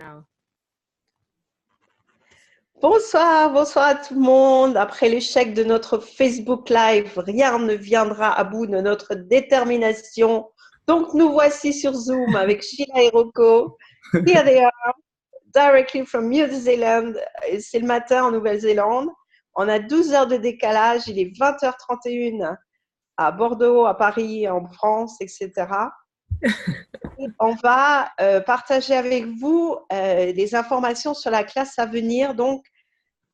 now. Bonsoir, bonsoir à tout le monde. Après l'échec de notre Facebook Live, rien ne viendra à bout de notre détermination. Donc, nous voici sur Zoom avec Sheila et Rocco. Here they are, directly from New Zealand. C'est le matin en Nouvelle-Zélande. On a 12 heures de décalage. Il est 20h31 à Bordeaux, à Paris, en France, etc. On va partager avec vous des informations sur la classe à venir. Donc,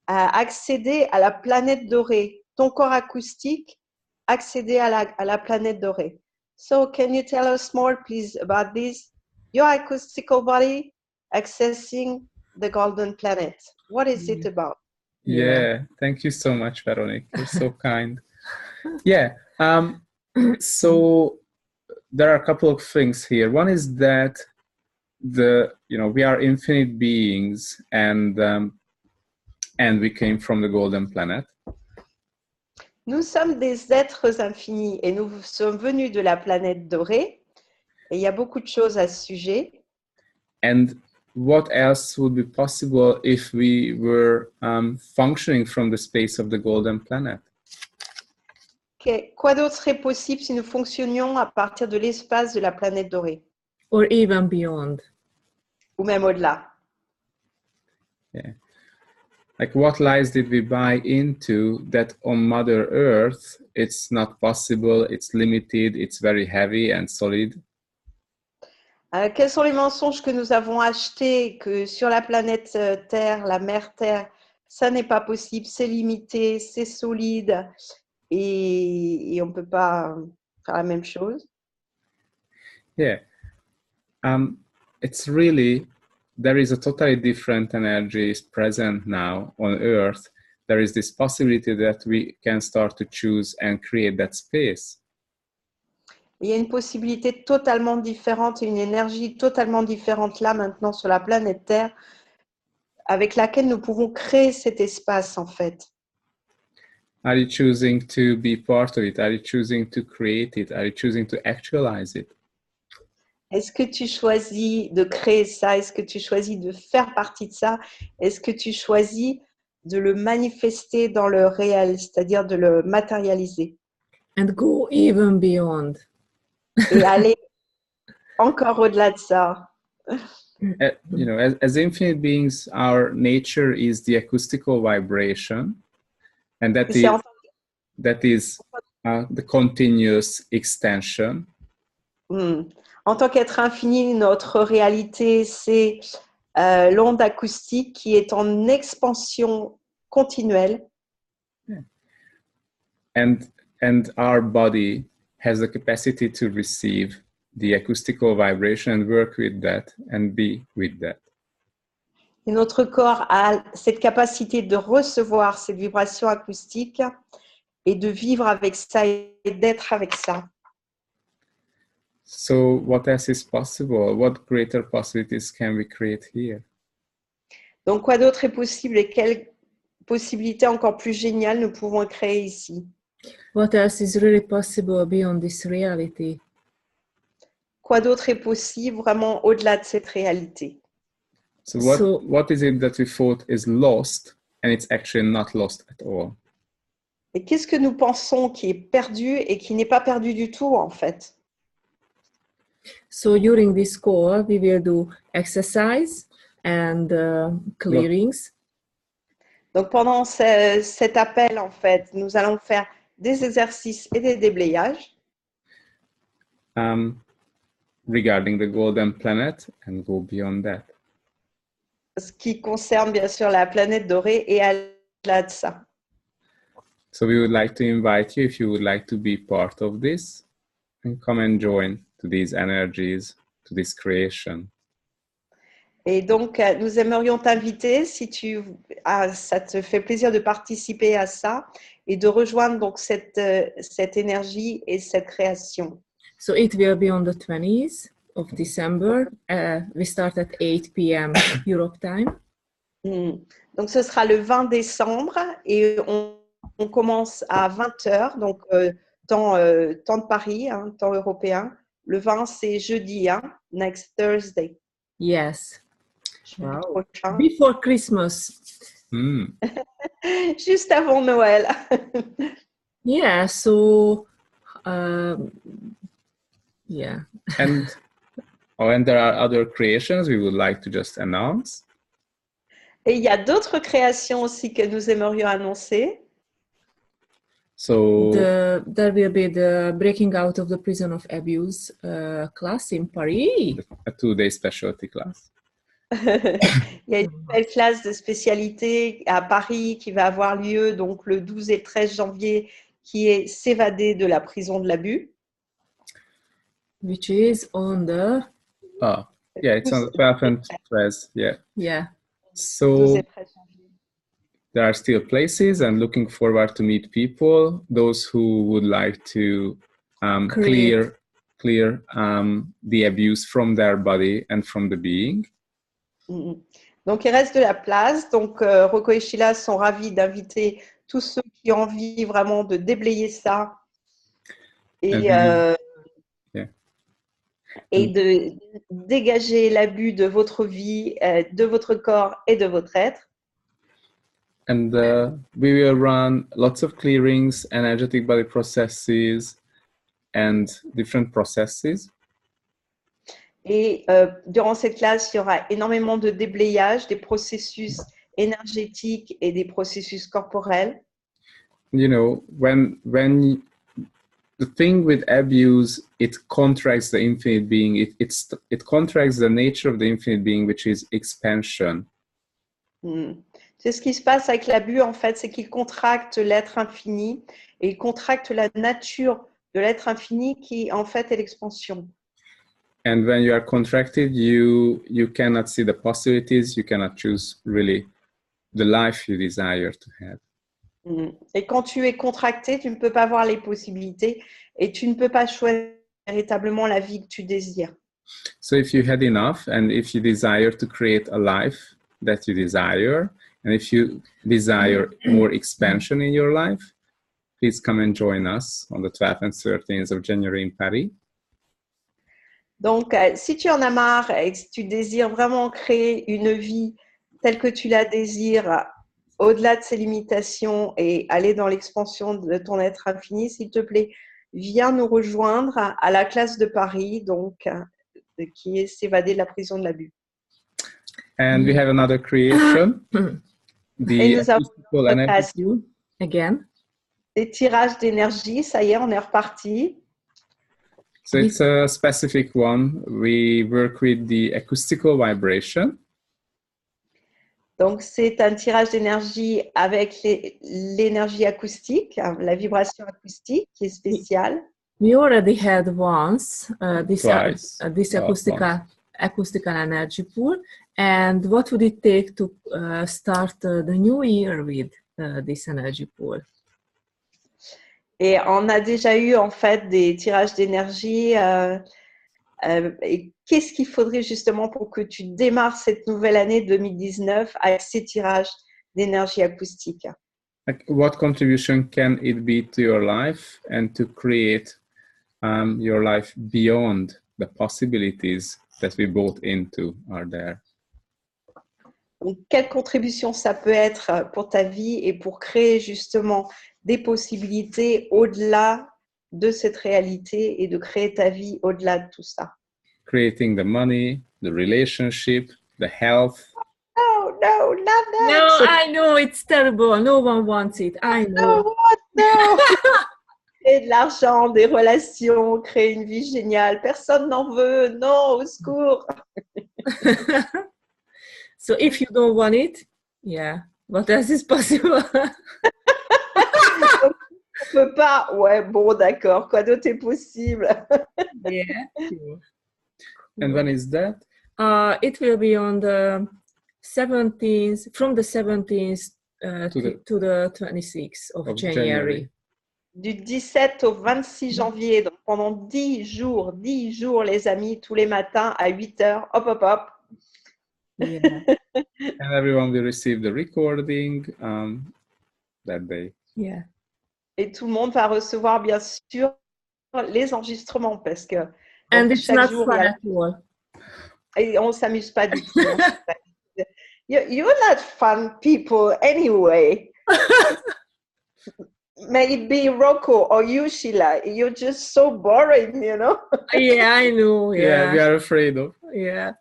accéder à la planète dorée. Ton corps acoustique, accéder à la planète dorée. So, can you tell us more, please, about this? Your acoustical body accessing the golden planet. What is it about? Yeah, thank you so much, Veronique. You're so kind. Yeah, so there are a couple of things here. One is that we are infinite beings, and we came from the golden planet. Nous sommes des êtres infinis et nous sommes venus de la planète dorée. Et il y a beaucoup de choses à ce sujet. And what else would be possible if we were functioning from the space of the golden planet? Quoi d'autre serait possible si nous fonctionnions à partir de l'espace de la planète dorée? Or even beyond. Ou même au-delà. Yeah. Like, what lies did we buy into that on Mother Earth it's not possible, it's limited, it's very heavy and solid? Quels sont les mensonges que nous avons achetés que sur la planète Terre, la mer Terre, ça n'est pas possible, c'est limité, c'est solide et on ne peut pas faire la même chose? Yeah. It's really, there is a totally different energy is present now on Earth. There is this possibility that we can start to choose and create that space. Il y a une possibilité totalement différente et une énergie totalement différente là maintenant sur la planète Terre avec laquelle nous pouvons créer cet espace en fait. Are you choosing to be part of it? Are you choosing to create it? Are you choosing to actualize it? Est-ce que tu choisis de créer ça? Est-ce que tu choisis de faire partie de ça? Est-ce que tu choisis de le manifester dans le réel, c'est-à-dire de le matérialiser? And go even beyond. Et aller encore au-delà de ça. As infinite beings, our nature is the acoustical vibration, and that is the continuous extension. En tant qu'être infini, notre réalité, c'est l'onde acoustique qui est en expansion continuelle. And our body has the capacity to receive the acoustical vibration and work with that and be with that. Et notre corps a cette capacité de recevoir cette vibration acoustique et de vivre avec ça et d'être avec ça. So what else is possible? What greater possibilities can we create here? Donc, quoi d'autre est possible et quelles possibilités encore plus géniales nous pouvons créer ici? What else is really possible beyond this reality? Quoi d'autre est possible vraiment au-delà de cette réalité? So what is it that we thought is lost and it's actually not lost at all? Et qu'est-ce que nous pensons qui est perdu et qui n'est pas perdu du tout en fait? So during this call, we will do exercise and clearings. Donc pendant cet appel, en fait, nous allons faire des exercices et des déblayages. Regarding the golden planet and go beyond that. Ce qui concerne bien sûr la planète dorée et au-delà de ça. So we would like to invite you, if you would like to be part of this, and come and join to these energies, to this creation. Et donc, nous aimerions t'inviter, si ça te fait plaisir de participer à ça et de rejoindre donc cette énergie et cette création. So it will be on the 20th of December. We start at 8 p.m. Europe time. Donc, ce sera le 20 décembre et on commence à 20h, donc temps de Paris, temps européen. Le 20, c'est jeudi, next Thursday. Yes. jeudi Wow. prochain, Before Christmas. juste avant Noël. Yeah, so yeah. And there are other creations we would like to just announce. Et il y a d'autres créations aussi que nous aimerions annoncer. So There will be the Breaking Out of the Prison of Abuse class in Paris. a 2-day specialty class. Il y a une nouvelle classe de spécialité à Paris qui va avoir lieu donc le 12 et le 13 janvier, qui est s'évader de la prison de l'abus. Which is on the Yeah, it's on the 12th and 13th. Yeah. 12 So et 13 janvier. there are still places, and looking forward to meet people. Those who would like to clear the abuse from their body and from the being. Donc, il reste de la place. Donc, Rocco et Sheila sont ravis d'inviter tous ceux qui ont envie vraiment de déblayer ça et de dégager l'abus de votre vie, de votre corps et de votre être. And we will run lots of clearings, energetic body processes, and different processes. Et durant cette classe, il y aura énormément de déblayage, des processus énergétiques et des processus corporels. You know, when the thing with abuse, it contracts the infinite being. It contracts the nature of the infinite being, which is expansion. C'est ce qui se passe avec l'abus, en fait, c'est qu'il contracte l'être infini et il contracte la nature de l'être infini qui, en fait, est l'expansion. And when you are contracted, you cannot see the possibilities. You cannot choose really the life you desire to have. Et quand tu es contracté, tu ne peux pas voir les possibilités et tu ne peux pas choisir véritablement la vie que tu désires. So if you had enough, and if you desire to create a life that you desire, and if you desire more expansion in your life, please come and join us on the 12th and 13th of January in Paris. Donc, si tu en as marre et que tu désires vraiment créer une vie telle que tu la désires, au-delà de ses limitations et aller dans l'expansion de ton être infini, s'il te plaît, viens nous rejoindre à la classe de Paris, donc, qui est s'évader de la prison de l'abus. And we have another creation, Et the nous avons acoustical energy. Again. des tirages d'énergie, ça y est, on est reparti. So it's a specific one. We work with the acoustical vibration. Donc, c'est un tirage d'énergie avec l'énergie acoustique, la vibration acoustique qui est spéciale. We already had once this Twice. This Oh, acoustical energy pool. And what would it take to start the new year with this energy pool? Et on a déjà eu en fait des tirages d'énergie. Et qu'est-ce qu'il faudrait justement pour que tu démarres cette nouvelle année 2019 avec ces tirages d'énergie acoustique? Like, what contribution can it be to your life and to create your life beyond the possibilities that we bought into are there? Donc, quelle contribution ça peut être pour ta vie et pour créer justement des possibilités au-delà de cette réalité et de créer ta vie au-delà de tout ça? Creating the money, the relationship, the health. No, not that. No, I know it's terrible. No one wants it. I know. No, what? No. Créer de l'argent, des relations, créer une vie géniale. Personne n'en veut. Non, au secours. So if you don't want it, yeah, what else is possible? On peut pas. Ouais, bon, d'accord. Quoi d'autre est possible? Yeah. Sure. And when is that? It will be on the 17th, from the 17th to the 26th of January. Du 17 au 26 janvier, donc pendant 10 jours, les amis, tous les matins à 8 heures, hop, hop, hop. Yeah. And everyone will receive the recording that day. Yeah. Et tout le monde va recevoir, bien sûr, les enregistrements parce que And it's chaque not jour, fun at all. et on ne s'amuse pas du tout. You're not fun people anyway. Maybe Rocco or you, Sheila. You're just so boring, you know. Yeah, I know. Yeah, we are afraid of. Yeah.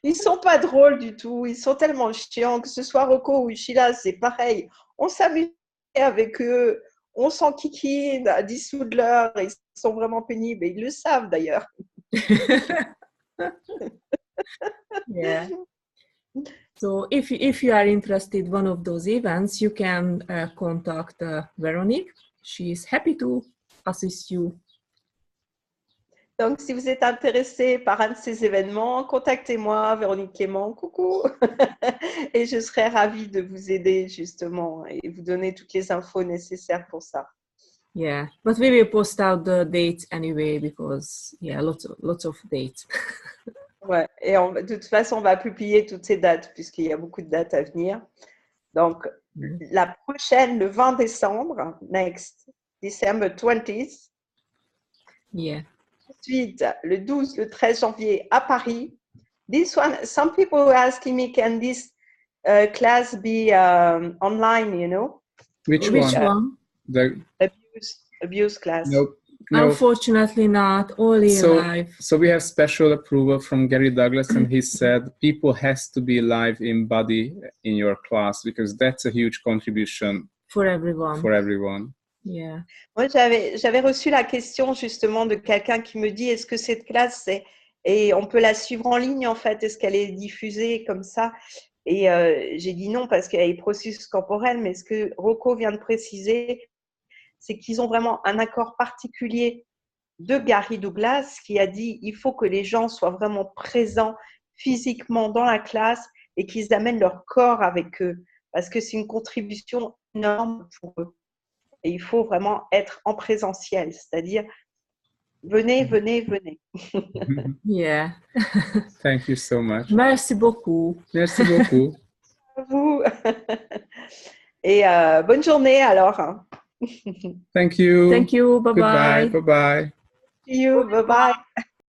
Ils sont pas drôles du tout. Ils sont tellement chiants. Que ce soit Rocco ou Sheila, c'est pareil. On s'amuse avec eux. On s'enquiquine à dissoudre l'heure. Ils sont vraiment pénibles. Et ils le savent d'ailleurs. Yeah. So if you are interested in one of those events, you can contact Veronique. She is happy to assist you. Donc, si vous êtes intéressé par un de ces événements, contactez-moi, Véronique Clément, coucou. Et je serai ravie de vous aider justement et vous donner toutes les infos nécessaires pour ça. Yeah, but we will post out the dates anyway because lots of dates. Ouais, et de toute façon, on va publier toutes ces dates puisqu'il y a beaucoup de dates à venir. Donc, la prochaine, le 20 décembre, next, December 20th. Yeah. Ensuite, le 12, le 13 janvier à Paris. This one, some people were asking me, can this class be online, you know? Which one? The abuse class. No. Unfortunately not, only live. So we have special approval from Gary Douglas, and he said people has to be live in body in your class because that's a huge contribution for everyone. For everyone. Yeah. Moi, j'avais reçu la question justement de quelqu'un qui me dit est-ce que cette classe et on peut la suivre en ligne en fait, est-ce qu'elle est diffusée comme ça? Et j'ai dit non parce qu'il y a les processus corporels, mais ce que Rocco vient de préciser, c'est qu'ils ont vraiment un accord particulier de Gary Douglas qui a dit il faut que les gens soient vraiment présents physiquement dans la classe et qu'ils amènent leur corps avec eux parce que c'est une contribution énorme pour eux. Et il faut vraiment être en présentiel, c'est-à-dire venez, venez, venez. Yeah. Thank you so much. Merci beaucoup. Merci beaucoup. À vous. Et bonne journée alors. Thank you. Thank you. Bye-bye. Goodbye. Bye-bye. See you. Bye-bye.